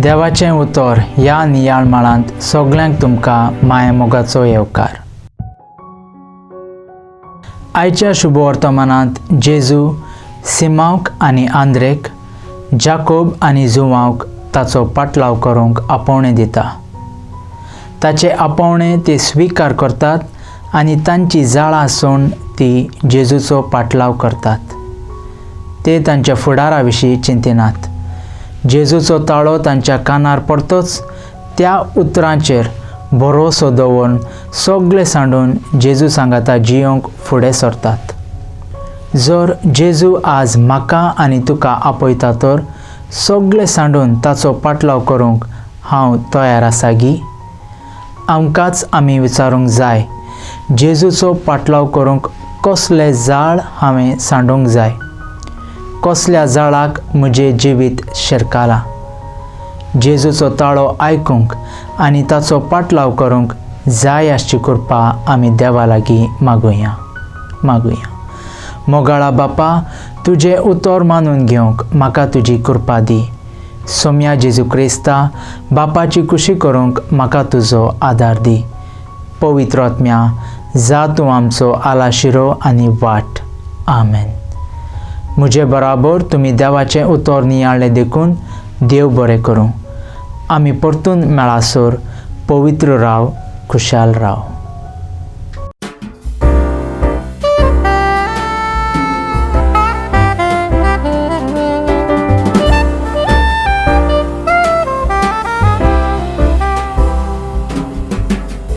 देवाचें उतर ह्या नियाळ माळांत सगळ्यांक तुमकां माये मोगाचो येवकार. आयच्या शुभ वर्तमानांत जेजू सिमांक आनी आंद्रेक, जाकोब आनी जुवांक ताचो पाटलाव करूंक आपोवणें दिता. ताचे आपोवणें ते स्विकार करतात आनी तांची जाळां आसून ती जेजूचो पाटलाव करतात. ते तांच्या फुडारा विशीं चिंतिनात. जेजूचो ताळो तांच्या कानार पडटोच त्या उतरांचेर भरोसो दवरून सगळे सांडून जेजू सांगाता जियोंक फुडें सरतात. जर जेजू आज म्हाका आनी तुका आपयता तर सगळे सांडून ताचो पाटलाव करूंक हांव तयार आसा गी? आमकांच आमी विचारूंक जाय, जेजूचो पाटलाव करूंक कसलें जाळ हांवें सांडूंक जाय? कसल्या जाळाक म्हजें जिवीत शिरकालां? जेजूचो ताळो आयकूंक आनी ताचो पाटलाव करूंक जाय आसची कृपा आमी देवा लागीं मागुया. मोगाळा बापा, तुजें उतर मानून घेवंक म्हाका तुजी कृपा दी. सोम्या जेजू क्रिस्ता, बापाची कुशी करूंक म्हाका तुजो आदार दी. पवित्र आत्म्या, जा तूं आमचो आलाशिरो आनी वाट. आमेन. म्हजे बराबर तुमी देवाचें उतर नियाळें देखून देव बरें करूं. आमी परतून मेळासर पवित्र राव, खुशाल राव.